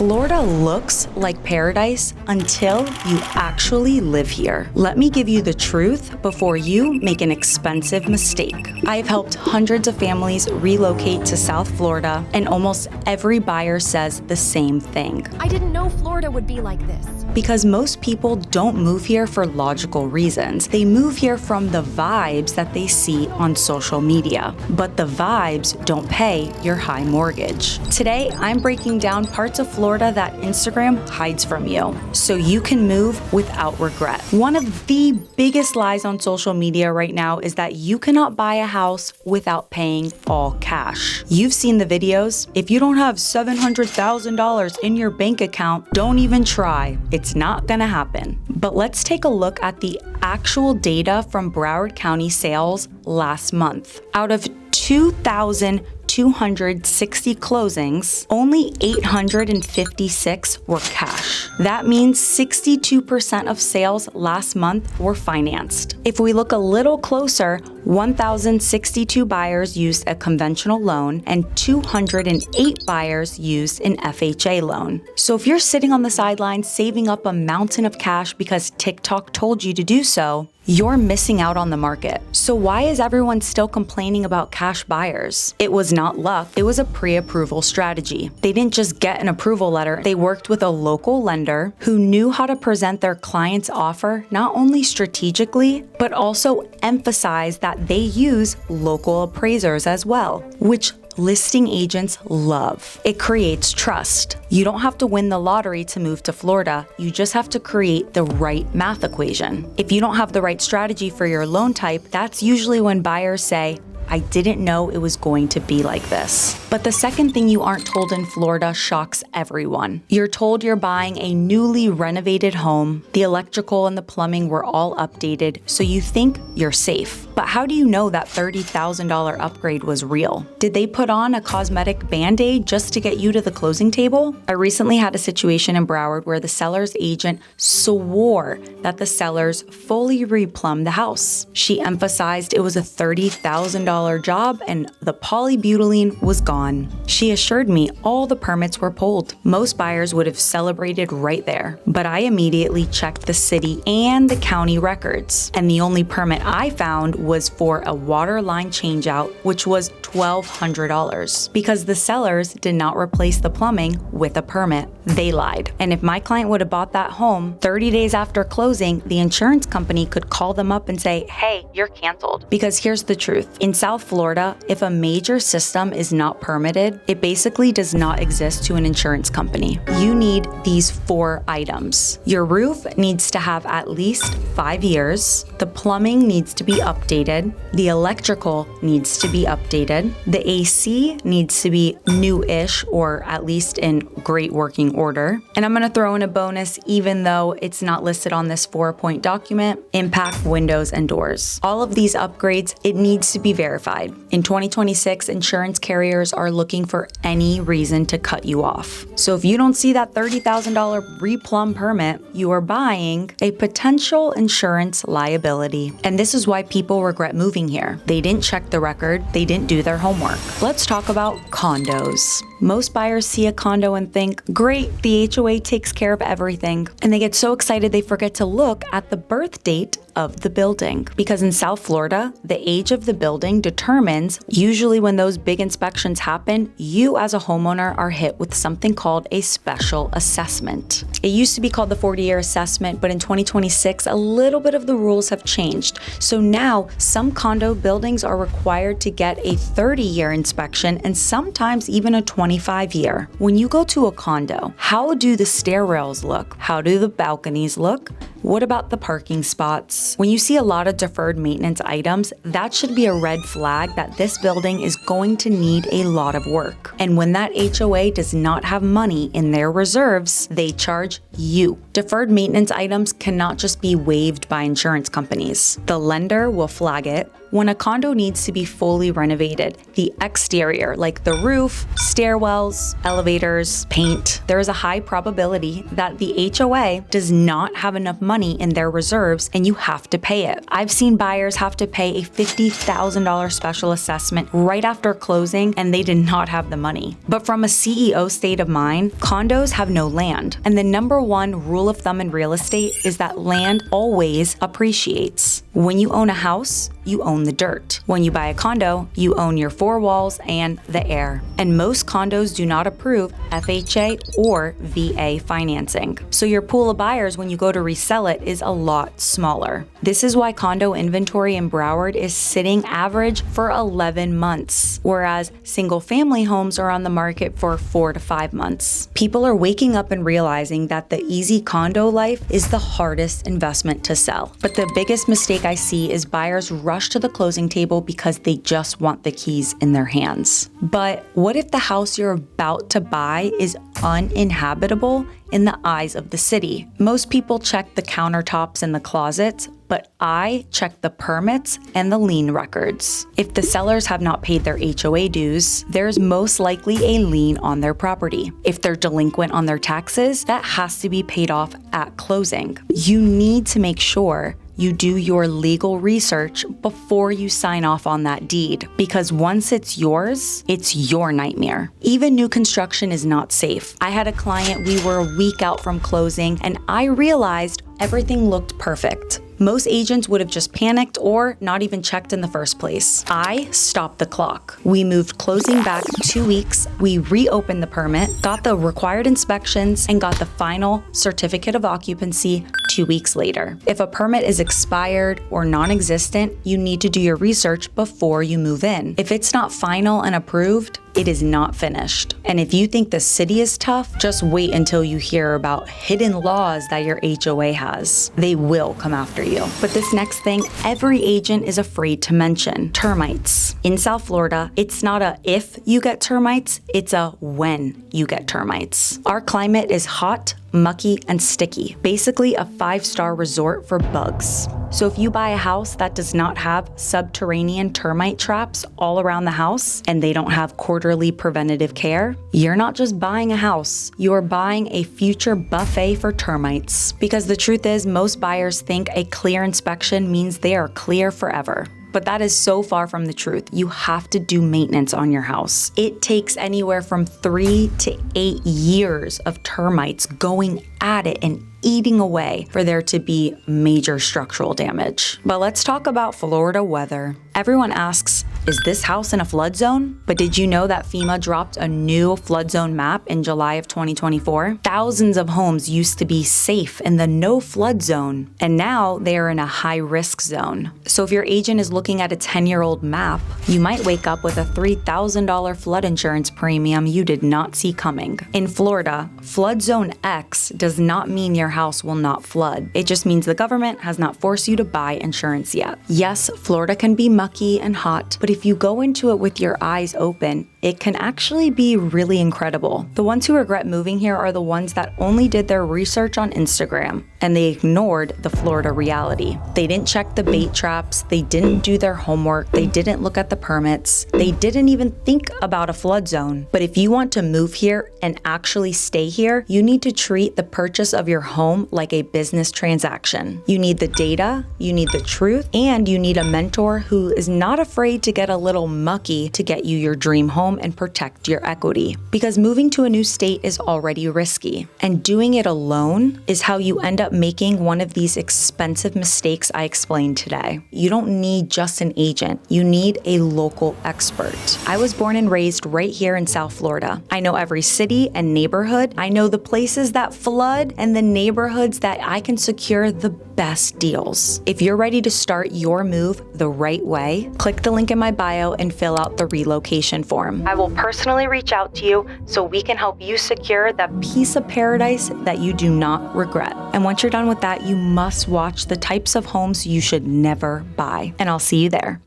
Florida looks like paradise until you actually live here. Let me give you the truth before you make an expensive mistake. I've helped hundreds of families relocate to South Florida, and almost every buyer says the same thing. I didn't know Florida would be like this. Because most people don't move here for logical reasons. They move here from the vibes that they see on social media. But the vibes don't pay your high mortgage. Today, I'm breaking down parts of Florida that Instagram hides from you, so you can move without regret. One of the biggest lies on social media right now is that you cannot buy a house without paying all cash. You've seen the videos. If you don't have $700,000 in your bank account, don't even try. It's not gonna happen. But let's take a look at the actual data from Broward County sales last month. Out of 2,260 closings, only 856 were cash. That means 62% of sales last month were financed. If we look a little closer, 1,062 buyers used a conventional loan and 208 buyers used an FHA loan. So if you're sitting on the sidelines saving up a mountain of cash because TikTok told you to do so, you're missing out on the market. So why is everyone still complaining about cash buyers? It was not luck, it was a pre-approval strategy. They didn't just get an approval letter, they worked with a local lender who knew how to present their client's offer not only strategically, but also emphasize that they use local appraisers as well, which listing agents love. It creates trust. You don't have to win the lottery to move to Florida. You just have to create the right math equation. If you don't have the right strategy for your loan type, that's usually when buyers say, I didn't know it was going to be like this. But the second thing you aren't told in Florida shocks everyone. You're told you're buying a newly renovated home. The electrical and the plumbing were all updated, so you think you're safe. But how do you know that $30,000 upgrade was real? Did they put on a cosmetic band-aid just to get you to the closing table? I recently had a situation in Broward where the seller's agent swore that the sellers fully replumbed the house. She emphasized it was a $30,000 job and the polybutylene was gone. She assured me all the permits were pulled. Most buyers would have celebrated right there, but I immediately checked the city and the county records, and the only permit I found was for a water line changeout, which was $1,200 because the sellers did not replace the plumbing with a permit. They lied. And if my client would have bought that home 30 days after closing, the insurance company could call them up and say, hey, you're canceled. Because here's the truth. In South Florida, if a major system is not permitted, it basically does not exist to an insurance company. You need these 4 items. Your roof needs to have at least 5 years. The plumbing needs to be updated. The electrical needs to be updated. The AC needs to be new-ish or at least in great working order. And I'm going to throw in a bonus, even though it's not listed on this 4-point document, impact windows and doors. All of these upgrades, it needs to be verified. In 2026, insurance carriers are looking for any reason to cut you off. So if you don't see that $30,000 replumb permit, you are buying a potential insurance liability. And this is why people regret moving here. They didn't check the record, they didn't do their homework. Let's talk about condos. Most buyers see a condo and think, great, the HOA takes care of everything. And they get so excited they forget to look at the birth date of the building. Because in South Florida, the age of the building determines, usually when those big inspections happen, you as a homeowner are hit with something called a special assessment. It used to be called the 40-year assessment, but in 2026, a little bit of the rules have changed. So now some condo buildings are required to get a 30-year inspection and sometimes even a 25-year. When you go to a condo, how do the stair rails look? How do the balconies look? What about the parking spots? When you see a lot of deferred maintenance items, that should be a red flag that this building is going to need a lot of work. And when that HOA does not have money in their reserves, they charge you. Deferred maintenance items cannot just be waived by insurance companies. The lender will flag it, When a condo needs to be fully renovated, the exterior, like the roof, stairwells, elevators, paint, there is a high probability that the HOA does not have enough money in their reserves and you have to pay it. I've seen buyers have to pay a $50,000 special assessment right after closing and they did not have the money. But from a CEO state of mind, condos have no land. And the number one rule of thumb in real estate is that land always appreciates. When you own a house, you own the dirt. When you buy a condo, you own your four walls and the air. And most condos do not approve FHA or VA financing. So your pool of buyers when you go to resell it is a lot smaller. This is why condo inventory in Broward is sitting average for 11 months, whereas single family homes are on the market for 4 to 5 months. People are waking up and realizing that the easy condo life is the hardest investment to sell. But the biggest mistake I see is buyers rush to the closing table because they just want the keys in their hands. But what if the house you're about to buy is uninhabitable in the eyes of the city? Most people check the countertops and the closets, but I check the permits and the lien records. If the sellers have not paid their HOA dues, there's most likely a lien on their property. If they're delinquent on their taxes, that has to be paid off at closing. You need to make sure you do your legal research before you sign off on that deed, because once it's yours, it's your nightmare. Even new construction is not safe. I had a client, we were a week out from closing, and I realized everything looked perfect. Most agents would have just panicked or not even checked in the first place. I stopped the clock. We moved closing back 2 weeks. We reopened the permit, got the required inspections, and got the final certificate of occupancy 2 weeks later. If a permit is expired or non-existent, you need to do your research before you move in. If it's not final and approved, it is not finished. And if you think the city is tough, just wait until you hear about hidden laws that your HOA has. They will come after you. But this next thing, every agent is afraid to mention: termites. In South Florida, it's not a if you get termites, it's a when you get termites. Our climate is hot, mucky, and sticky. Basically a 5-star resort for bugs. So if you buy a house that does not have subterranean termite traps all around the house and they don't have quarterly preventative care, you're not just buying a house, you're buying a future buffet for termites. Because the truth is, most buyers think a clear inspection means they are clear forever. But that is so far from the truth. You have to do maintenance on your house. It takes anywhere from 3 to 8 years of termites going at it and eating away for there to be major structural damage. But let's talk about Florida weather. Everyone asks, is this house in a flood zone? But did you know that FEMA dropped a new flood zone map in July of 2024? Thousands of homes used to be safe in the no flood zone, and now they are in a high risk zone. So if your agent is looking at a 10-year-old map, you might wake up with a $3,000 flood insurance premium you did not see coming. In Florida, flood zone X does not mean your house will not flood. It just means the government has not forced you to buy insurance yet. Yes, Florida can be mucky and hot, but if you go into it with your eyes open, it can actually be really incredible. The ones who regret moving here are the ones that only did their research on Instagram and they ignored the Florida reality. They didn't check the bait traps, they didn't do their homework, they didn't look at the permits, they didn't even think about a flood zone. But if you want to move here and actually stay here, you need to treat the purchase of your home like a business transaction. You need the data, you need the truth, and you need a mentor who is not afraid to get a little mucky to get you your dream home and protect your equity. Because moving to a new state is already risky, and doing it alone is how you end up making one of these expensive mistakes I explained today. You don't need just an agent, you need a local expert. I was born and raised right here in South Florida. I know every city and neighborhood. I know the places that flood and the neighborhoods that I can secure the best deals. If you're ready to start your move the right way, click the link in my bio and fill out the relocation form. I will personally reach out to you so we can help you secure that piece of paradise that you do not regret. And once you're done with that, you must watch the types of homes you should never buy. And I'll see you there.